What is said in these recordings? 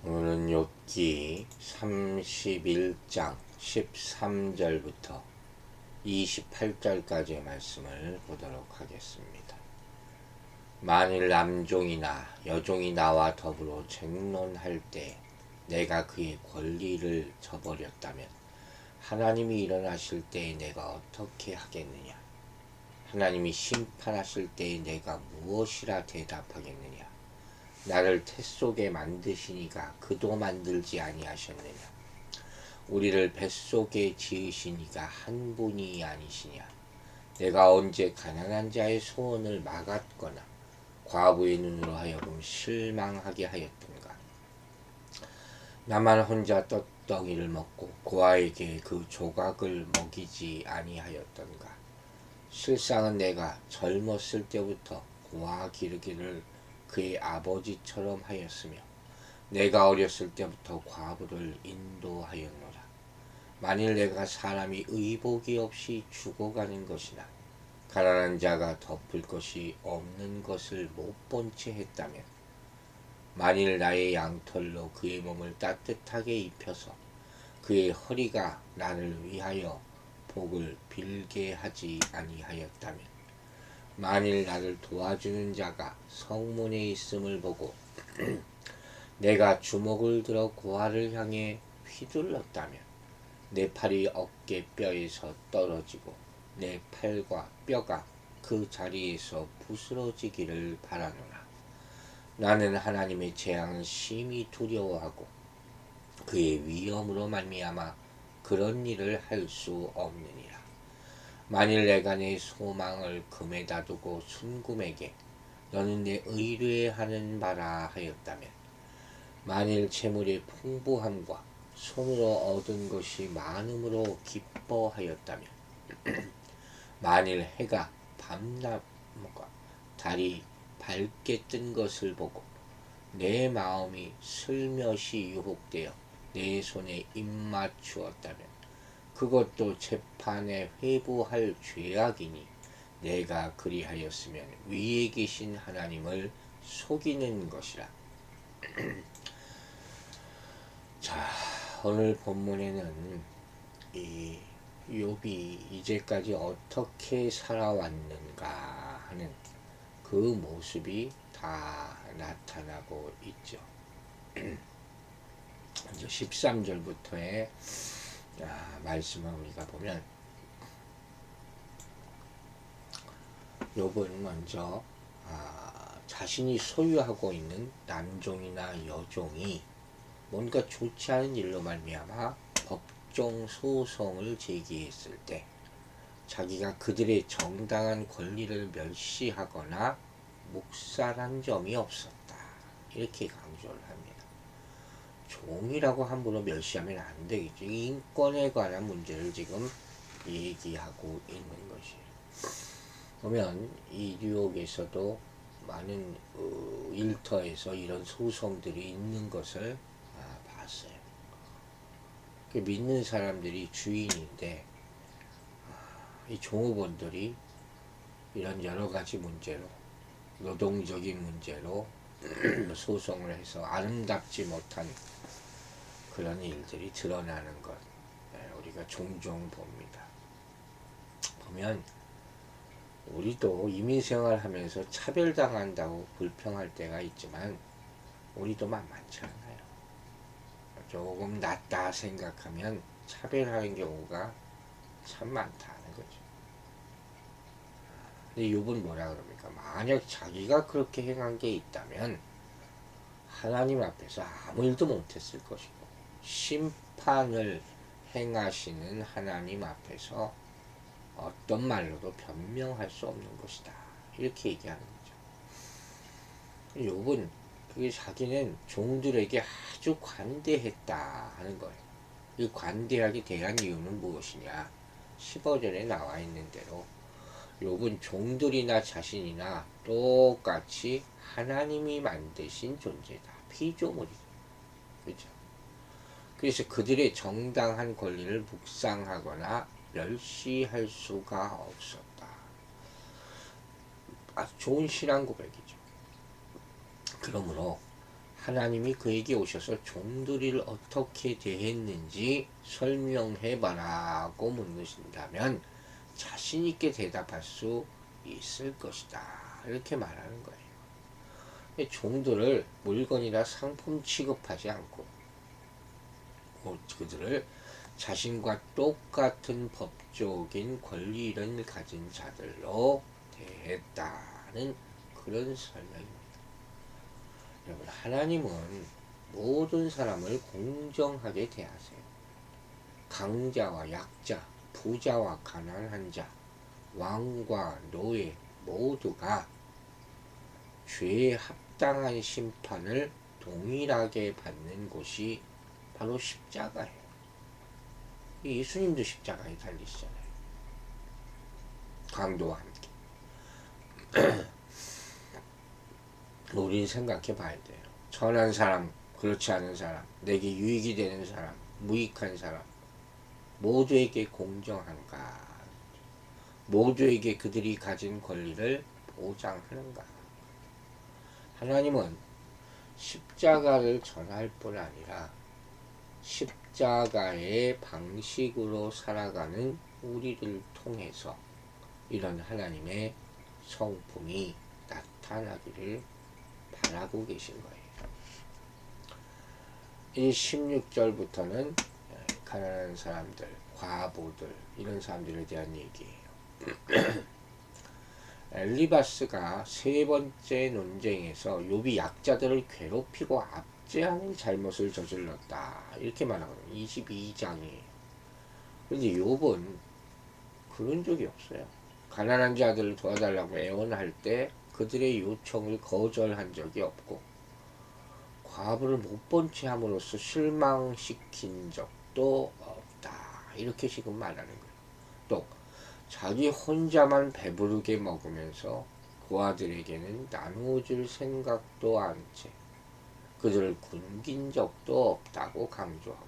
오늘은 욥기 31장 13절부터 28절까지의 말씀을 보도록 하겠습니다. 만일 남종이나 여종이 나와 더불어 쟁론할 때 내가 그의 권리를 저버렸다면 하나님이 일어나실 때에 내가 어떻게 하겠느냐? 하나님이 심판하실 때에 내가 무엇이라 대답하겠느냐? 나를 태 속에 만드시니가 그도 만들지 아니하셨느냐? 우리를 뱃속에 지으시니가 한 분이 아니시냐? 내가 언제 가난한 자의 소원을 막았거나 과부의 눈으로 하여금 실망하게 하였던가? 나만 혼자 떡덩이를 먹고 고아에게 그 조각을 먹이지 아니하였던가? 실상은 내가 젊었을 때부터 고아 기르기를 그의 아버지처럼 하였으며 내가 어렸을 때부터 과부를 인도하였노라. 만일 내가 사람이 의복이 없이 죽어가는 것이나 가난한 자가 덮을 것이 없는 것을 못 본 채 했다면, 만일 나의 양털로 그의 몸을 따뜻하게 입혀서 그의 허리가 나를 위하여 복을 빌게 하지 아니하였다면, 만일 나를 도와주는 자가 성문에 있음을 보고 내가 주먹을 들어 고아를 향해 휘둘렀다면 내 팔이 어깨뼈에서 떨어지고 내 팔과 뼈가 그 자리에서 부스러지기를 바라노라. 나는 하나님의 재앙을 심히 두려워하고 그의 위엄으로 말미암아 그런 일을 할 수 없느니라. 만일 내가 내 소망을 금에다 두고 순금에게 너는 내 의뢰하는 바라 하였다면, 만일 재물의 풍부함과 손으로 얻은 것이 많음으로 기뻐하였다면, 만일 해가 밤낮과 달이 밝게 뜬 것을 보고 내 마음이 슬며시 유혹되어 내 손에 입맞추었다면, 그것도 재판에 회부할 죄악이니 내가 그리하였으면 위에 계신 하나님을 속이는 것이라. 자, 오늘 본문에는 이 욥이 이제까지 어떻게 살아왔는가 하는 그 모습이 다 나타나고 있죠. 이제 13절부터의 말씀을 우리가 보면, 욥은 먼저 자신이 소유하고 있는 남종이나 여종이 뭔가 좋지 않은 일로 말미암아 법정 소송을 제기했을 때 자기가 그들의 정당한 권리를 멸시하거나 묵살한 점이 없었다, 이렇게 강조를 합니다. 종이라고 함부로 멸시하면 안 되겠죠. 인권에 관한 문제를 지금 얘기하고 있는 것이에요. 보면 이 뉴욕에서도 많은 일터에서 이런 소송들이 있는 것을 봤어요. 믿는 사람들이 주인인데 이 종업원들이 이런 여러 가지 문제로, 노동적인 문제로 소송을 해서 아름답지 못한 그런 일들이 드러나는 것, 우리가 종종 봅니다. 보면 우리도 이민생활 하면서 차별당한다고 불평할 때가 있지만 우리도 만만치 않아요. 조금 낫다 생각하면 차별하는 경우가 참 많다는 거죠. 근데 욥은 뭐라 그럽니까? 만약 자기가 그렇게 행한 게 있다면 하나님 앞에서 아무 일도 못했을 것이고 심판을 행하시는 하나님 앞에서 어떤 말로도 변명할 수 없는 것이다, 이렇게 얘기하는 거죠. 욥은 그게 자기는 종들에게 아주 관대했다 하는 거예요. 이 관대하게 대한 이유는 무엇이냐? 15절에 나와 있는 대로 욥은 종들이나 자신이나 똑같이 하나님이 만드신 존재다, 피조물이다. 그렇죠? 그래서 그들의 정당한 권리를 묵상하거나 멸시할 수가 없었다. 아주 좋은 신앙 고백이죠. 그러므로 하나님이 그에게 오셔서 종들이를 어떻게 대했는지 설명해봐라고 묻는다면 자신 있게 대답할 수 있을 것이다. 이렇게 말하는 거예요. 종들을 물건이나 상품 취급하지 않고 그들을 자신과 똑같은 법적인 권리를 가진 자들로 대했다는 그런 설명입니다. 여러분, 하나님은 모든 사람을 공정하게 대하세요. 강자와 약자, 부자와 가난한 자, 왕과 노예 모두가 죄에 합당한 심판을 동일하게 받는 곳이 바로 십자가예요. 예수님도 십자가에 달리시잖아요. 강도와 함께. 우리는 생각해 봐야 돼요. 선한 사람, 그렇지 않은 사람, 내게 유익이 되는 사람, 무익한 사람, 모두에게 공정한가? 모두에게 그들이 가진 권리를 보장하는가? 하나님은 십자가를 전할 뿐 아니라 십자가의 방식으로 살아가는 우리를 통해서 이런 하나님의 성품이 나타나기를 바라고 계신 거예요. 이 16절부터는 가난한 사람들, 과부들 이런 사람들에 대한 얘기예요. 엘리바스가 세 번째 논쟁에서 욥이 약자들을 괴롭히고 압제하는 잘못을 저질렀다 이렇게 말하거든요. 22장이에요. 그런데 욥은 그런 적이 없어요. 가난한 자들을 도와달라고 애원할 때 그들의 요청을 거절한 적이 없고, 과부를 못 본 채 함으로써 실망시킨 적도 없다 이렇게 지금 말하는 거예요. 또 자기 혼자만 배부르게 먹으면서 고아들에게는 나누어줄 생각도 안 채 그들을 굶긴 적도 없다고 강조하고,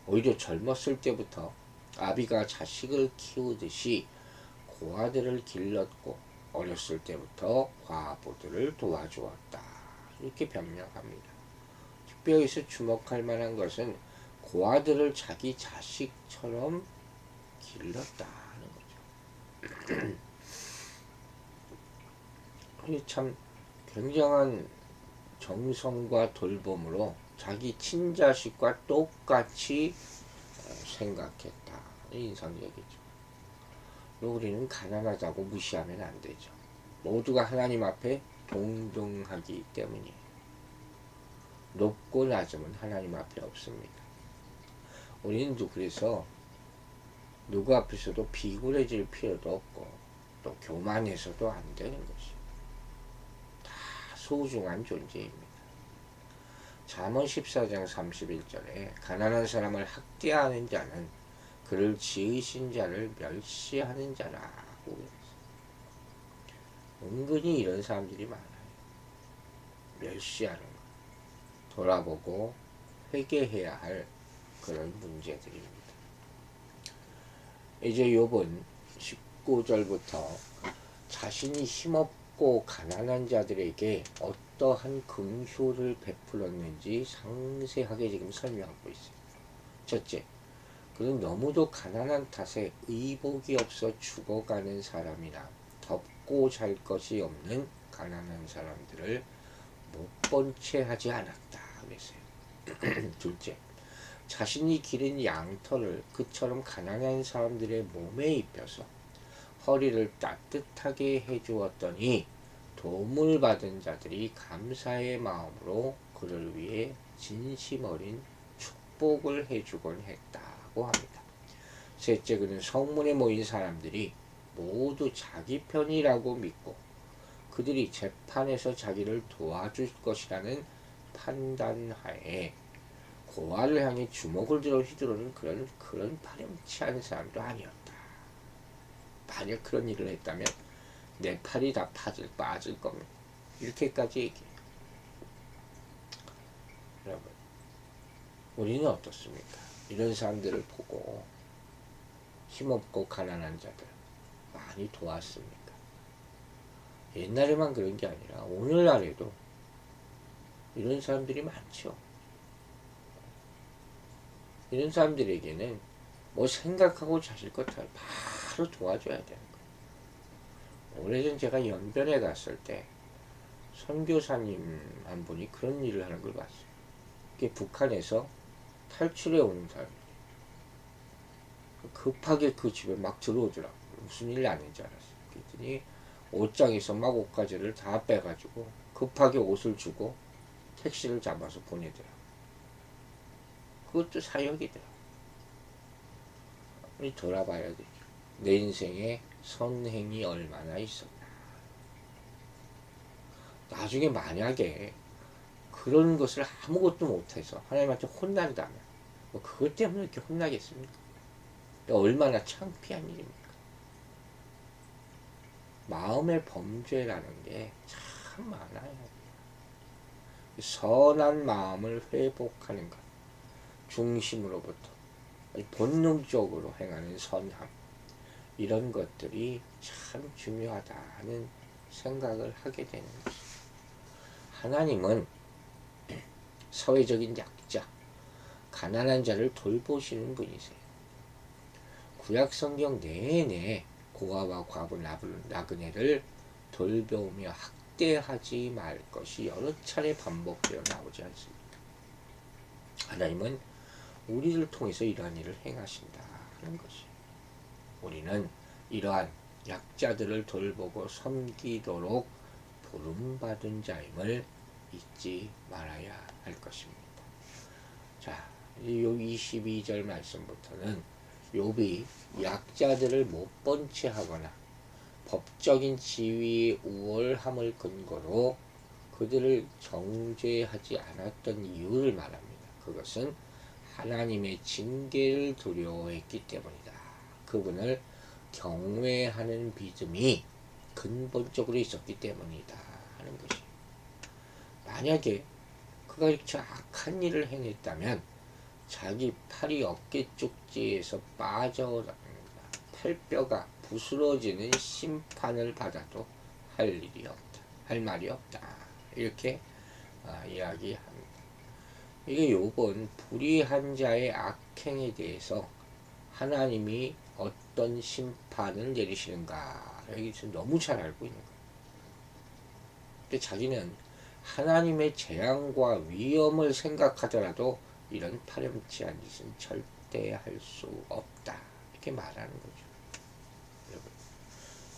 오히려 젊었을 때부터 아비가 자식을 키우듯이 고아들을 길렀고 어렸을 때부터 과부들을 도와주었다 이렇게 변명합니다. 특별히 주목할 만한 것은 고아들을 자기 자식처럼 길렀다는 거죠. 이게 참 굉장한 정성과 돌봄으로 자기 친자식과 똑같이 생각했다. 인상적이죠. 우리는 가난하다고 무시하면 안 되죠. 모두가 하나님 앞에 동등하기 때문이에요. 높고 낮음은 하나님 앞에 없습니다. 우리는 그래서 누구 앞에서도 비굴해질 필요도 없고 또 교만해서도 안 되는 것이 다 소중한 존재입니다. 잠언 14장 31절에 가난한 사람을 학대하는 자는 그를 지으신 자를 멸시하는 자라고 했어요. 은근히 이런 사람들이 많아요. 멸시하는 것, 돌아보고 회개해야 할 그런 문제들입니다. 이제 욥은 19절부터 자신이 힘없고 가난한 자들에게 어떠한 긍휼을 베풀었는지 상세하게 지금 설명하고 있어요. 첫째, 그는 너무도 가난한 탓에 의복이 없어 죽어가는 사람이나 덮고 잘 것이 없는 가난한 사람들을 못 본 채 하지 않았다 그랬어요. 둘째, 자신이 기른 양털을 그처럼 가난한 사람들의 몸에 입혀서 허리를 따뜻하게 해주었더니 도움을 받은 자들이 감사의 마음으로 그를 위해 진심 어린 축복을 해주곤 했다고 합니다. 셋째, 그는 성문에 모인 사람들이 모두 자기 편이라고 믿고 그들이 재판에서 자기를 도와줄 것이라는 판단하에 고아를 향해 주먹을 들어 휘두르는 그런 파렴치한 사람도 아니었다. 만약 그런 일을 했다면 내 팔이 다 빠질 겁니다. 이렇게까지 얘기해요. 여러분, 우리는 어떻습니까? 이런 사람들을 보고 힘없고 가난한 자들 많이 도왔습니까? 옛날에만 그런 게 아니라 오늘날에도 이런 사람들이 많죠. 이런 사람들에게는 뭐 생각하고 자실 것 바로 도와줘야 되는 거예요. 오래전 제가 연변에 갔을 때 선교사님 한 분이 그런 일을 하는 걸 봤어요. 그게 북한에서 탈출해 오는 사람. 급하게 그 집에 막 들어오더라고. 무슨 일 났는지 알았어요. 그랬더니 옷장에서 막 옷가지를 다 빼가지고 급하게 옷을 주고 택시를 잡아서 보내더라고. 그것도 사역이더라고. 우리 돌아봐야 되죠. 내 인생에 선행이 얼마나 있었나. 나중에 만약에 그런 것을 아무것도 못해서 하나님한테 혼난다면 뭐 그것 때문에 이렇게 혼나겠습니까? 얼마나 창피한 일입니까? 마음의 범죄라는 게 참 많아요. 선한 마음을 회복하는 것, 중심으로부터 본능적으로 행하는 선함, 이런 것들이 참 중요하다는 생각을 하게 되는 것입니다. 하나님은 사회적인 약자, 가난한 자를 돌보시는 분이세요. 구약성경 내내 고아와 과부 나그네를 돌보며 학대하지 말 것이 여러 차례 반복되어 나오지 않습니까? 하나님은 우리를 통해서 이러한 일을 행하신다 하는 것이에요. 우리는 이러한 약자들을 돌보고 섬기도록 부름받은 자임을 잊지 말아야 할 것입니다. 자, 요 22절 말씀부터는 욥이 약자들을 못 본 채 하거나 법적인 지위의 우월함을 근거로 그들을 정죄하지 않았던 이유를 말합니다. 그것은 하나님의 징계를 두려워했기 때문이다. 그분을 경외하는 믿음이 근본적으로 있었기 때문이다 하는 것이. 만약에 그가 이렇게 악한 일을 행했다면 자기 팔이 어깨 쪽지에서 빠져나갑니다. 팔뼈가 부스러지는 심판을 받아도 할 일이 없다. 할 말이 없다. 이렇게 이야기합니다. 이게 욥은 불의한 자의 악행에 대해서 하나님이 어떤 심판을 내리시는가 여기서 너무 잘 알고 있는 거예요. 근데 자기는 하나님의 재앙과 위험을 생각하더라도 이런 파렴치한 짓은 절대 할 수 없다 이렇게 말하는 거죠. 여러분,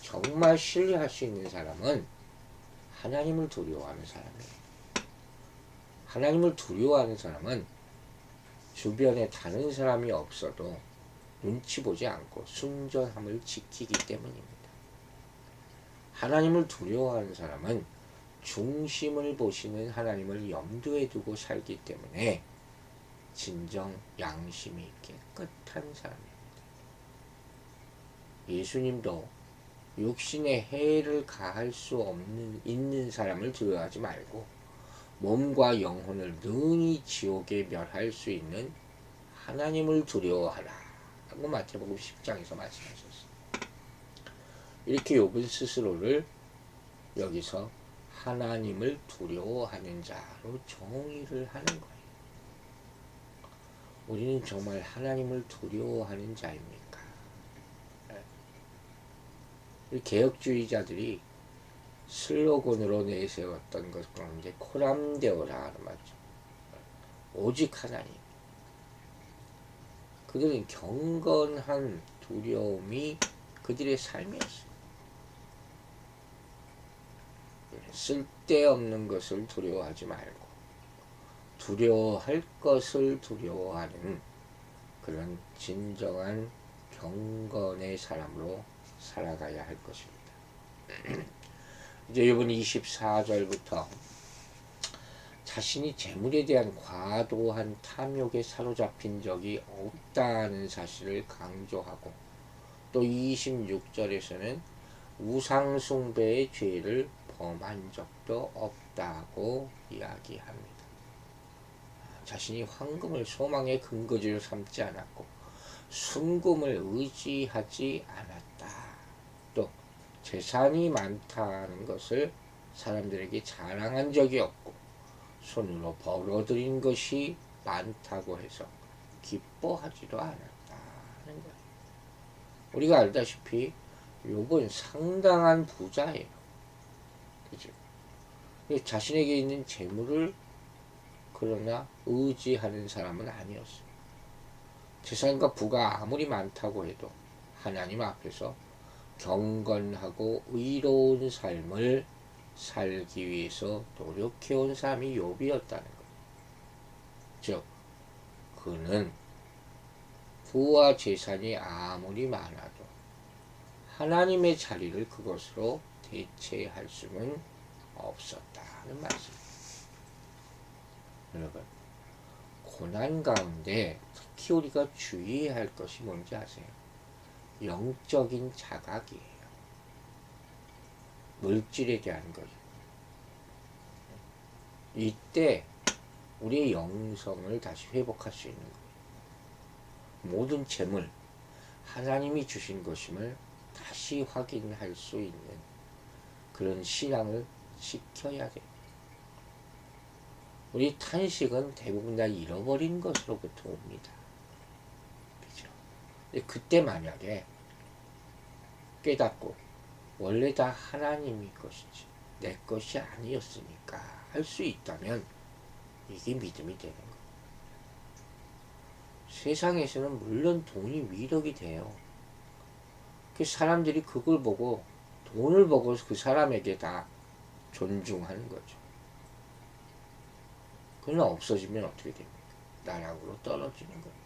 정말 신뢰할 수 있는 사람은 하나님을 두려워하는 사람이에요. 하나님을 두려워하는 사람은 주변에 다른 사람이 없어도 눈치 보지 않고 순전함을 지키기 때문입니다. 하나님을 두려워하는 사람은 중심을 보시는 하나님을 염두에 두고 살기 때문에 진정 양심이 깨끗한 사람입니다. 예수님도 육신의 해를 가할 수 있는 사람을 두려워하지 말고 몸과 영혼을 능히 지옥에 멸할 수 있는 하나님을 두려워하라 하고 마태복음 10장에서 말씀하셨습니다. 이렇게 욥은 스스로를 여기서 하나님을 두려워하는 자로 정의를 하는 거예요. 우리는 정말 하나님을 두려워하는 자입니까? 개혁주의자들이 슬로건으로 내세웠던 것 가운데 코람데오라 하는 말이죠. 오직 하나님. 그들은 경건한 두려움이 그들의 삶이었어요. 쓸데없는 것을 두려워하지 말고 두려워할 것을 두려워하는 그런 진정한 경건의 사람으로 살아가야 할 것입니다. 이제 이번 24절부터 자신이 재물에 대한 과도한 탐욕에 사로잡힌 적이 없다는 사실을 강조하고 또 26절에서는 우상숭배의 죄를 범한 적도 없다고 이야기합니다. 자신이 황금을 소망의 근거지로 삼지 않았고 순금을 의지하지 않았다. 또 재산이 많다는 것을 사람들에게 자랑한 적이 없고 손으로 벌어들인 것이 많다고 해서 기뻐하지도 않았다는 거예요. 우리가 알다시피 욥은 상당한 부자예요. 그죠? 자신에게 있는 재물을 그러나 의지하는 사람은 아니었어요. 재산과 부가 아무리 많다고 해도 하나님 앞에서 경건하고 의로운 삶을 살기 위해서 노력해온 사람이 욥이었다는 거예요. 즉, 그는 부와 재산이 아무리 많아도 하나님의 자리를 그것으로 대체할 수는 없었다는 말씀입니다. 여러분, 고난 가운데 특히 우리가 주의해야 할 것이 뭔지 아세요? 영적인 자각이에요. 물질에 대한 거죠. 이때 우리의 영성을 다시 회복할 수 있는 거예요. 모든 재물, 하나님이 주신 것임을 다시 확인할 수 있는 그런 신앙을 지켜야 돼요. 우리 탄식은 대부분 다 잃어버린 것으로부터 옵니다. 그죠? 그때 만약에 깨닫고 원래 다 하나님의 것이지 내 것이 아니었으니까 할 수 있다면 이게 믿음이 되는 거예요. 세상에서는 물론 돈이 위력이 돼요. 그 사람들이 그걸 보고 돈을 보고 그 사람에게 다 존중하는 거죠. 그러나 없어지면 어떻게 됩니까? 나락으로 떨어지는 거예요.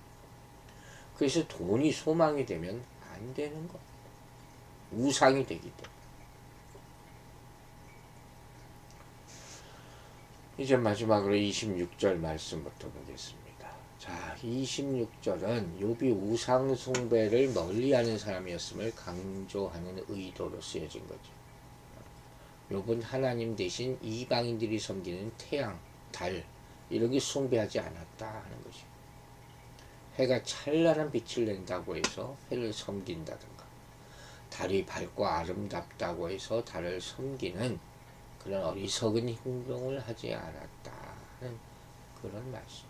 그래서 돈이 소망이 되면 안 되는 거예요. 우상이 되기 때문에. 이제 마지막으로 26절 말씀부터 보겠습니다. 자, 26절은 욥이 우상 숭배를 멀리하는 사람이었음을 강조하는 의도로 쓰여진 거죠. 욥은 하나님 대신 이방인들이 섬기는 태양, 달 이렇게 숭배하지 않았다 하는 것이. 해가 찬란한 빛을 낸다고 해서 해를 섬긴다든가, 달이 밝고 아름답다고 해서 달을 섬기는 그런 어리석은 행동을 하지 않았다는 그런 말씀.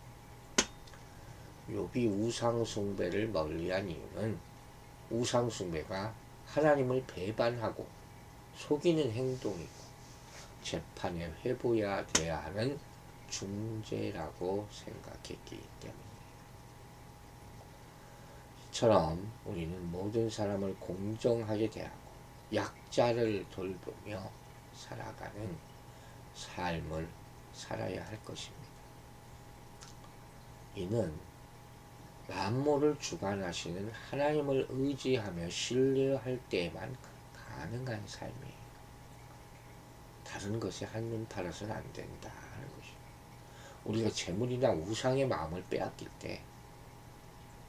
욥이 우상 숭배를 멀리한 이유는 우상 숭배가 하나님을 배반하고 속이는 행동이고 재판에 회부해야 돼야 하는 중죄라고 생각했기 때문이에요. 이처럼 우리는 모든 사람을 공정하게 대하고 약자를 돌보며 살아가는 삶을 살아야 할 것입니다. 이는 만물을 주관하시는 하나님을 의지하며 신뢰할 때에만 가능한 삶이에요. 다른 것에 한눈 팔아서는 안 된다 하는 것이죠. 우리가 재물이나 우상의 마음을 빼앗길 때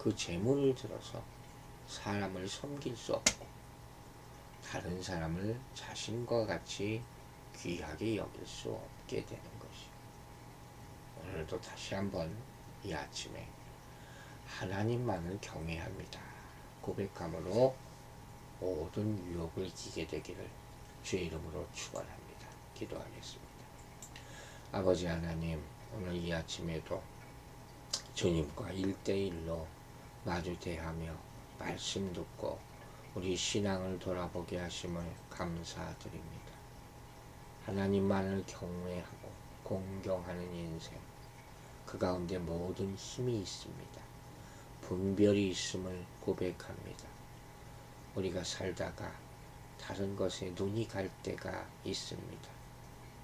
그 재물을 들어서 사람을 섬길 수 없고 다른 사람을 자신과 같이 귀하게 여길 수 없게 되는 것이죠. 오늘도 다시 한번 이 아침에 하나님만을 경외합니다 고백함으로 모든 유혹을 이기게 되기를 주의 이름으로 축원합니다. 기도하겠습니다. 아버지 하나님, 오늘 이 아침에도 주님과 1대1로 마주 대하며 말씀 듣고 우리 신앙을 돌아보게 하심을 감사드립니다. 하나님만을 경외하고 공경하는 인생, 그 가운데 모든 힘이 있습니다. 분별이 있음을 고백합니다. 우리가 살다가 다른 것에 눈이 갈 때가 있습니다.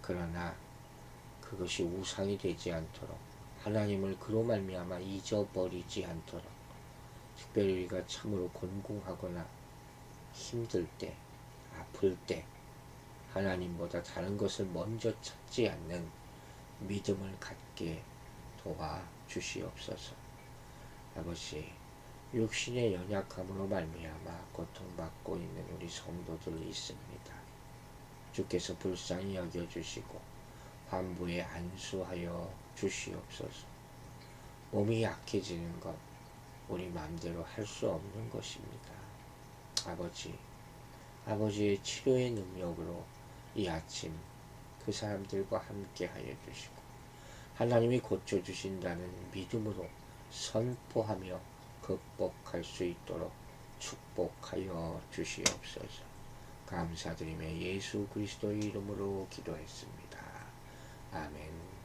그러나 그것이 우상이 되지 않도록 하나님을 그로 말미암아 잊어버리지 않도록 특별히 우리가 참으로 곤궁하거나 힘들 때, 아플 때 하나님보다 다른 것을 먼저 찾지 않는 믿음을 갖게 도와주시옵소서. 아버지, 육신의 연약함으로 말미암아 고통받고 있는 우리 성도들이 있습니다. 주께서 불쌍히 여겨주시고 환부에 안수하여 주시옵소서. 몸이 약해지는 것 우리 마음대로 할 수 없는 것입니다. 아버지의 치료의 능력으로 이 아침 그 사람들과 함께 하여 주시고 하나님이 고쳐주신다는 믿음으로 선포하며 극복할 수 있도록 축복하여 주시옵소서. 감사드리며 예수 그리스도의 이름으로 기도했습니다. 아멘.